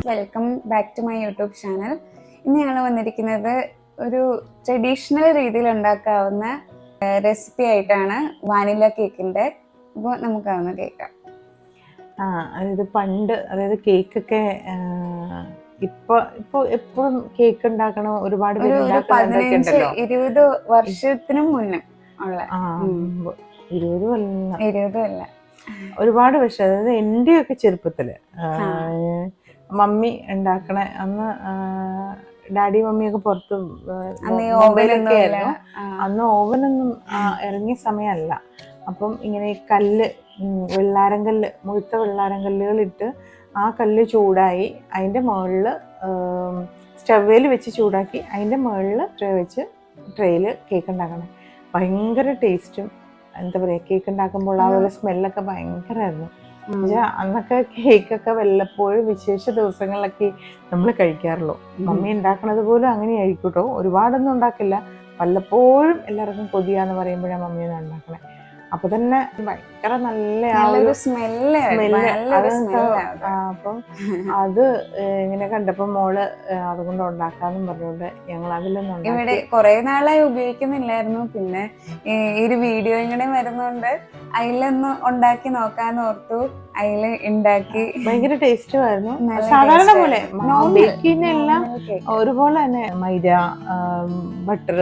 Welcome back to my YouTube channel. ഇന്ന് ഞങ്ങൾ വന്നിരിക്കുന്നത് ഒരു ട്രഡീഷണൽ രീതിയിൽ ഉണ്ടാക്കാവുന്ന റെസിപ്പി ആയിട്ടാണ് വാനില കേക്കിൻ്റെ. അപ്പോൾ നമുക്കതൊന്ന് കേൾക്കാം. അതായത് അതായത് കേക്കൊക്കെ ഇപ്പൊ എപ്പോഴും കേക്ക് ഉണ്ടാക്കണം, ഒരുപാട് 15-20 വർഷത്തിനു മുന്നേ ഉള്ള 20 അല്ല ഒരുപാട് വർഷം. അതായത് എൻ്റെയൊക്കെ ചെറുപ്പത്തില് മമ്മി ഉണ്ടാക്കണ അന്ന് ഡാഡി മമ്മിയൊക്കെ പുറത്ത് മൊബൈലൊക്കെ ആയിരുന്നു. അന്ന് ഓവനൊന്നും ഇറങ്ങിയ സമയമല്ല. അപ്പം ഇങ്ങനെ ഈ കല്ല്, വെള്ളാരം കല്ല്, മുഴുത്ത വെള്ളാരം കല്ലുകളിട്ട് ആ കല്ല് ചൂടായി അതിൻ്റെ മുകളിൽ സ്റ്റവേൽ വെച്ച് ചൂടാക്കി അതിൻ്റെ മുകളിൽ ട്രേയിൽ കേക്ക് ഉണ്ടാക്കണം. ഭയങ്കര ടേസ്റ്റും എന്താ പറയുക, കേക്ക് ഉണ്ടാക്കുമ്പോൾ ആ ഒരു സ്മെല്ലൊക്കെ ഭയങ്കരമായിരുന്നു. എന്നുവെച്ചാൽ അന്നൊക്കെ കേക്കൊക്കെ വല്ലപ്പോഴും വിശേഷ ദിവസങ്ങളിലൊക്കെ നമ്മൾ കഴിക്കാറുള്ളൂ. മമ്മി ഉണ്ടാക്കണത് പോലും അങ്ങനെയായിരിക്കും കേട്ടോ, ഒരുപാടൊന്നും ഉണ്ടാക്കില്ല. വല്ലപ്പോഴും എല്ലാവർക്കും കൊതിയാന്ന് പറയുമ്പോഴാണ് മമ്മിയൊന്നും ഉണ്ടാക്കണേ. അപ്പൊ തന്നെ ഭയങ്കര നല്ല ആ ഒരു സ്മെല്ല്. അപ്പം അത് ഇങ്ങനെ കണ്ടപ്പോ മോള് അതുകൊണ്ട് ഉണ്ടാക്കാന്നും പറഞ്ഞുകൊണ്ട് ഞങ്ങൾ അതിലൊന്നും ഇവിടെ കുറെ നാളായി ഉപയോഗിക്കുന്നില്ലായിരുന്നു. പിന്നെ ഈ ഒരു വീഡിയോ ഇങ്ങനെ വരുന്നോണ്ട് അതിലൊന്ന് ഉണ്ടാക്കി നോക്കാന്ന് ഓർത്തു. അതില് ഉണ്ടാക്കി ഭയങ്കര ടേസ്റ്റും ആയിരുന്നു. സാധാരണ പോലെ ബേക്കിനെല്ലാം ഒരുപോലെ തന്നെ മൈദ, ബട്ടർ,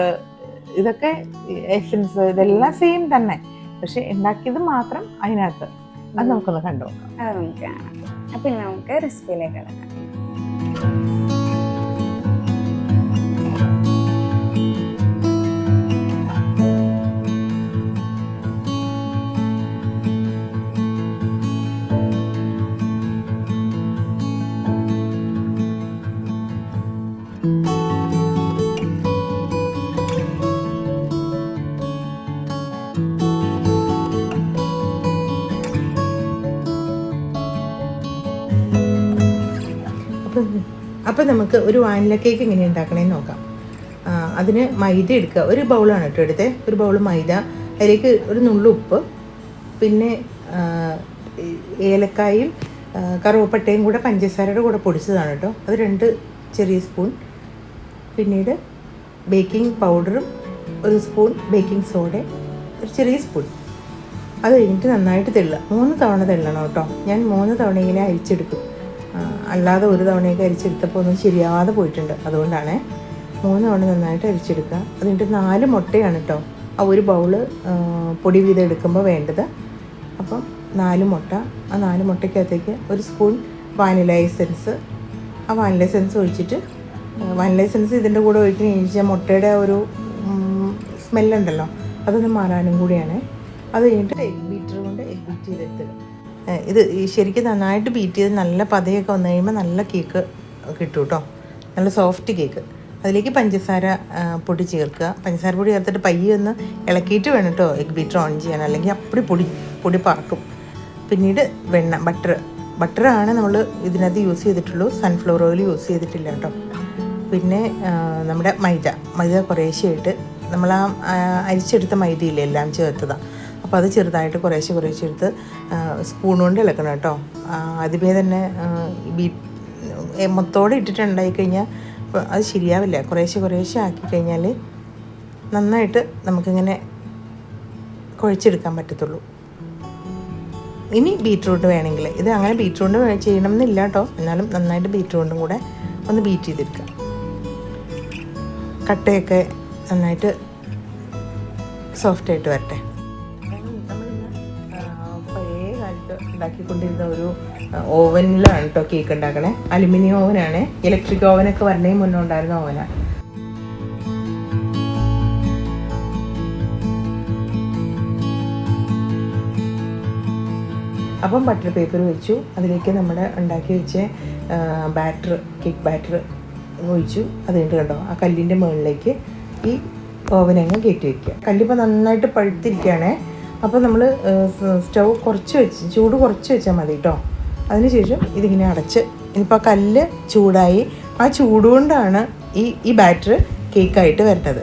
ഇതൊക്കെ എസൻസ് ഇതെല്ലാം സെയിം തന്നെ. പക്ഷെ ഉണ്ടാക്കിയത് മാത്രം അതിനകത്ത്. അത് നമുക്കൊന്ന് കണ്ടു നോക്കാം. അത് നമുക്ക് കാണാം. അപ്പൊ നമുക്ക് റെസിപ്പിയിലേക്ക് കിടക്കാം. അപ്പം നമുക്ക് ഒരു വാനില കേക്ക് എങ്ങനെ ഉണ്ടാക്കണമെന്ന് നോക്കാം. അതിന് മൈദ എടുക്കുക. ഒരു ബൗളാണ് കേട്ടോ എടുത്തത്. ഒരു ബൗൾ മൈദ, അതിലേക്ക് ഒരു നുള്ളു ഉപ്പ്, പിന്നെ ഏലക്കായും കറുവപ്പട്ടയും കൂടെ പഞ്ചസാരയുടെ കൂടെ പൊടിച്ചതാണ് കേട്ടോ, അത് 2 ചെറിയ സ്പൂൺ. പിന്നീട് ബേക്കിംഗ് പൗഡറും 1 സ്പൂൺ, ബേക്കിംഗ് സോഡ 1 ചെറിയ സ്പൂൺ. അത് കഴിഞ്ഞിട്ട് നന്നായിട്ട് തെള്ളുക. 3 തവണ തെള്ളണം കേട്ടോ. ഞാൻ 3 തവണ ഇങ്ങനെ അരിച്ചെടുക്കും. അല്ലാതെ 1 തവണയൊക്കെ അരിച്ചെടുത്തപ്പോൾ ഒന്നും ശരിയാതെ പോയിട്ടുണ്ട്. അതുകൊണ്ടാണ് 3 തവണ നന്നായിട്ട് അരിച്ചെടുക്കുക. അതിൻ്റെ 4 മുട്ടയാണ് കേട്ടോ ആ ഒരു ബൗള് പൊടി വീതം എടുക്കുമ്പോൾ വേണ്ടത്. അപ്പം 4 മുട്ട. ആ 4 മുട്ടയ്ക്കകത്തേക്ക് 1 സ്പൂൺ വാനില എസൻസ്. ആ വാനില എസൻസ് ഒഴിച്ചിട്ട്, വാനില എസൻസ് ഇതിൻ്റെ കൂടെ ഒഴിക്കുന്ന കഴിഞ്ഞാൽ മുട്ടയുടെ ഒരു സ്മെല്ലുണ്ടല്ലോ, അതൊന്ന് മാറാനും കൂടിയാണ്. അത് കഴിഞ്ഞിട്ട് എഗ് ബീറ്റർ കൊണ്ട് എഗ് ബീറ്റ് ചെയ്തെടുത്തത്. ഇത് ശരിക്കും നന്നായിട്ട് ബീറ്റ് ചെയ്ത് നല്ല പതയൊക്കെ വന്നു കഴിയുമ്പോൾ നല്ല കേക്ക് കിട്ടും കേട്ടോ, നല്ല സോഫ്റ്റ് കേക്ക്. അതിലേക്ക് പഞ്ചസാര പൊടി ചേർക്കുക. പഞ്ചസാര പൊടി ചേർത്തിട്ട് പയ്യെ ഒന്ന് ഇളക്കിയിട്ട് വേണം കേട്ടോ എഗ് ബീറ്റർ ഓൺ ചെയ്യാൻ, അല്ലെങ്കിൽ അപ്പടി പൊടി പറക്കും. പിന്നീട് വെണ്ണ, ബട്ടറാണ് നമ്മൾ ഇതിനകത്ത് യൂസ് ചെയ്തിട്ടുള്ളൂ, സൺഫ്ലവർ ഓയിൽ യൂസ് ചെയ്തിട്ടില്ല കേട്ടോ. പിന്നെ നമ്മുടെ മൈദ കുറേശ്ശെയായിട്ട് നമ്മൾ ആ അരിച്ചെടുത്ത മൈദയില്ലേ എല്ലാം ചേർത്തതാണ്. അപ്പോൾ അത് ചെറുതായിട്ട് കുറേശ്ശെ എടുത്ത് സ്പൂൺ കൊണ്ട് ഇളക്കണം കേട്ടോ. ആദ്യമേ തന്നെ മൊത്തോടെ ഇട്ടിട്ടുണ്ടായി കഴിഞ്ഞാൽ അത് ശരിയാവില്ല. കുറേശ്ശെ ആക്കി കഴിഞ്ഞാൽ നന്നായിട്ട് നമുക്കിങ്ങനെ കുഴച്ചെടുക്കാൻ പറ്റത്തുള്ളൂ. ഇനി ബീറ്റ്റൂട്ട് വേണമെങ്കിൽ, ഇത് അങ്ങനെ ബീറ്റ്റൂട്ട് ചെയ്യണം എന്നില്ല കേട്ടോ, എന്നാലും നന്നായിട്ട് ബീറ്റ്റൂട്ടും കൂടെ ഒന്ന് ബീറ്റ് ചെയ്തെടുക്കുക. കട്ടയൊക്കെ നന്നായിട്ട് സോഫ്റ്റായിട്ട് വരട്ടെ. ഉണ്ടാക്കിക്കൊണ്ടിരുന്ന ഒരു ഓവനിലാണ് കേട്ടോ കേക്ക് ഉണ്ടാക്കണേ. അലുമിനിയം ഓവനാണ്, ഇലക്ട്രിക് ഓവനൊക്കെ വരണേ മുന്നേ ഉണ്ടായിരുന്ന ഓവനാണ്. അപ്പം ബട്ടർ പേപ്പർ വെച്ചു. അതിലേക്ക് നമ്മുടെ ഉണ്ടാക്കി വെച്ച കേക്ക് ബാറ്റർ ഒഴിച്ചു. അത് കഴിഞ്ഞിട്ട് കണ്ടോ ആ കല്ലിൻ്റെ മുകളിലേക്ക് ഈ ഓവനങ്ങ് കയറ്റി വയ്ക്കുക. കല്ലിപ്പോൾ നന്നായിട്ട് പഴുത്തിരിക്കുകയാണേ. അപ്പോൾ നമ്മൾ സ്റ്റൗ ചൂട് കുറച്ച് വെച്ചാൽ മതി കേട്ടോ. അതിനുശേഷം ഇതിങ്ങനെ അടച്ച്, ഇനിയിപ്പോൾ ആ കല്ല് ചൂടായി, ആ ചൂടുകൊണ്ടാണ് ഈ ബാറ്റർ കേക്കായിട്ട് വരുന്നത്.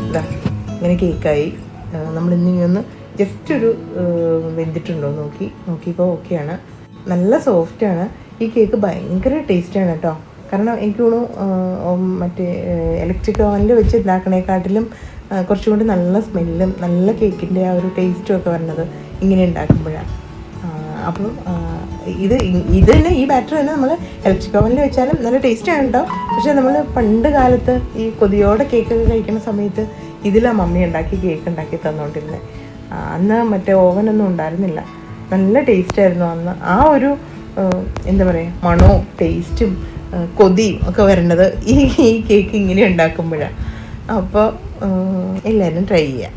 ഇതാ ഇങ്ങനെ കേക്കായി. നമ്മളിനി ഒന്ന് ജസ്റ്റ് ഒരു വെന്തിട്ടുണ്ടോ നോക്കിയപ്പോൾ ഓക്കെയാണ്. നല്ല സോഫ്റ്റാണ്. ഈ കേക്ക് ഭയങ്കര ടേസ്റ്റാണ് കേട്ടോ. കാരണം എനിക്ക് തോന്നുന്നു മറ്റേ ഇലക്ട്രിക് ഓവനിൽ വെച്ച് ഉണ്ടാക്കണേക്കാട്ടിലും കുറച്ചും കൂടി നല്ല സ്മെല്ലും നല്ല കേക്കിൻ്റെ ആ ഒരു ടേസ്റ്റും ഒക്കെ വരുന്നത് ഇങ്ങനെ ഉണ്ടാക്കുമ്പോഴാണ്. അപ്പം ഇത് തന്നെ ഈ ബാറ്റർ തന്നെ നമ്മൾ ഇലക്ട്രിക് ഓവനിൽ വെച്ചാലും നല്ല ടേസ്റ്റാണ് കേട്ടോ. പക്ഷേ നമ്മൾ പണ്ട് കാലത്ത് ഈ കൊതിയോടെ കേക്ക് കഴിക്കുന്ന സമയത്ത് ഇതിലാണ് മമ്മി കേക്ക് ഉണ്ടാക്കി തന്നുകൊണ്ടിരുന്നത്. അന്ന് മറ്റേ ഓവനൊന്നും ഉണ്ടായിരുന്നില്ല. നല്ല ടേസ്റ്റായിരുന്നു അന്ന്. ആ ഒരു എന്താ പറയുക, മണവും ടേസ്റ്റും കൊതിയും ഒക്കെ വരേണ്ടത് ഈ കേക്ക് ഇങ്ങനെ ഉണ്ടാക്കുമ്പോഴാണ്. അപ്പോൾ എല്ലാവരും ട്രൈ ചെയ്യാം.